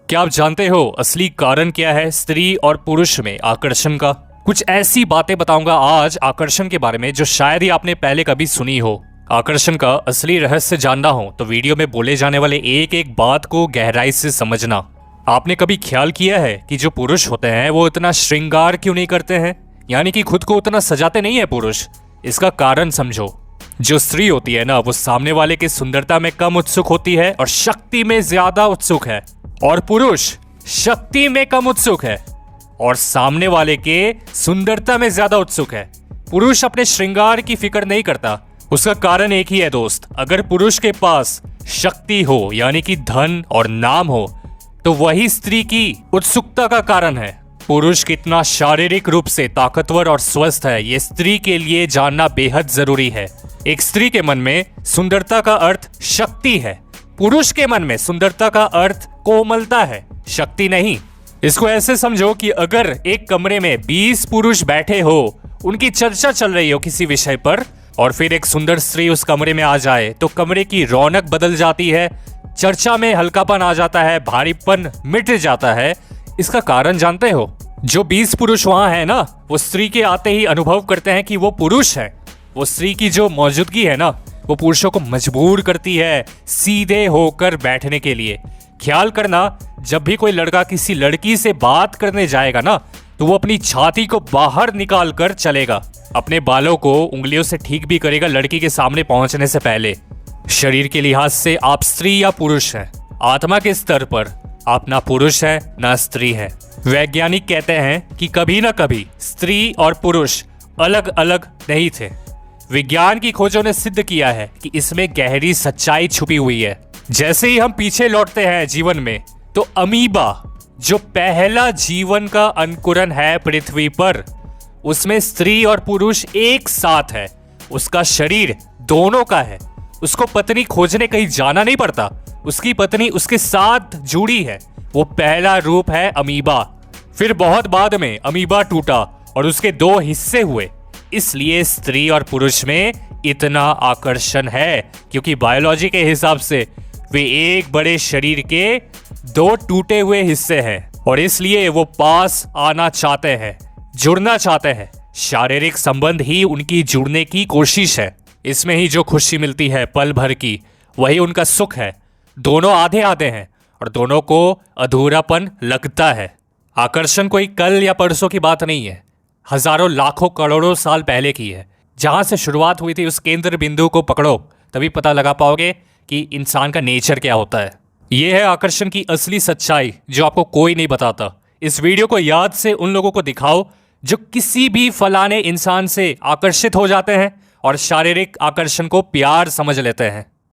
क्या आप जानते हो असली कारण क्या है स्त्री और पुरुष में आकर्षण का? कुछ ऐसी बातें बताऊंगा आज आकर्षण के बारे में जो शायद ही आपने पहले कभी सुनी हो। आकर्षण का असली रहस्य जानना हो तो वीडियो में बोले जाने वाले एक एक बात को गहराई से समझना। आपने कभी ख्याल किया है कि जो पुरुष होते हैं वो इतना श्रृंगार क्यों नहीं करते हैं, यानी कि खुद को उतना सजाते नहीं है पुरुष? इसका कारण समझो। जो स्त्री होती है ना, वो सामने वाले की सुंदरता में कम उत्सुक होती है और शक्ति में ज्यादा उत्सुक है, और पुरुष शक्ति में कम उत्सुक है और सामने वाले के सुंदरता में ज्यादा उत्सुक है। पुरुष अपने श्रृंगार की फिक्र नहीं करता। उसका कारण एक ही है दोस्त, अगर पुरुष के पास शक्ति हो यानी कि धन और नाम हो तो वही स्त्री की उत्सुकता का कारण है। पुरुष कितना शारीरिक रूप से ताकतवर और स्वस्थ है ये स्त्री के लिए जानना बेहद जरूरी है। एक स्त्री के मन में सुंदरता का अर्थ शक्ति है, पुरुष के मन में सुंदरता का अर्थ कोमलता है, शक्ति नहीं। इसको ऐसे समझो कि अगर एक कमरे में 20 पुरुष बैठे हो, उनकी चर्चा चल रही हो किसी विषय पर, और फिर एक सुंदर स्त्री उस कमरे में आ जाए तो कमरे की रौनक बदल जाती है, चर्चा में हल्कापन आ जाता है, भारीपन मिट जाता है। इसका कारण जानते हो? जो 20 पुरुष वहां है ना, वो स्त्री के आते ही अनुभव करते हैं कि वो पुरुष है। वो स्त्री की जो मौजूदगी है ना, वो पुरुषों को मजबूर करती है सीधे होकर बैठने के लिए। ख्याल करना, जब भी कोई लड़का किसी लड़की से बात करने जाएगा ना, तो वो अपनी छाती को बाहर निकाल कर चलेगा, अपने बालों को उंगलियों से ठीक भी करेगा लड़की के सामने पहुंचने से पहले। शरीर के लिहाज से आप स्त्री या पुरुष हैं, आत्मा के स्तर पर आप ना पुरुष है ना स्त्री है। वैज्ञानिक कहते हैं कि कभी ना कभी स्त्री और पुरुष अलग अलग नहीं थे। विज्ञान की खोजों ने सिद्ध किया है कि इसमें गहरी सच्चाई छुपी हुई है। जैसे ही हम पीछे लौटते हैं जीवन में, तो अमीबा जो पहला जीवन का अंकुरन है पृथ्वी पर, उसमें स्त्री और पुरुष एक साथ है। उसका शरीर दोनों का है, उसको पत्नी खोजने कहीं जाना नहीं पड़ता, उसकी पत्नी उसके साथ जुड़ी है। वो पहला रूप है अमीबा। फिर बहुत बाद में अमीबा टूटा और उसके 2 हिस्से हुए। इसलिए स्त्री और पुरुष में इतना आकर्षण है, क्योंकि बायोलॉजी के हिसाब से वे एक बड़े शरीर के 2 टूटे हुए हिस्से हैं, और इसलिए वो पास आना चाहते हैं, जुड़ना चाहते हैं। शारीरिक संबंध ही उनकी जुड़ने की कोशिश है। इसमें ही जो खुशी मिलती है पल भर की, वही उनका सुख है। दोनों आधे आधे हैं और दोनों को अधूरापन लगता है। आकर्षण कोई कल या परसों की बात नहीं है, हजारों लाखों करोड़ों साल पहले की है। जहां से शुरुआत हुई थी उस केंद्र बिंदु को पकड़ो, तभी पता लगा पाओगे कि इंसान का नेचर क्या होता है। यह है आकर्षण की असली सच्चाई जो आपको कोई नहीं बताता। इस वीडियो को याद से उन लोगों को दिखाओ जो किसी भी फलाने इंसान से आकर्षित हो जाते हैं और शारीरिक आकर्षण को प्यार समझ लेते हैं।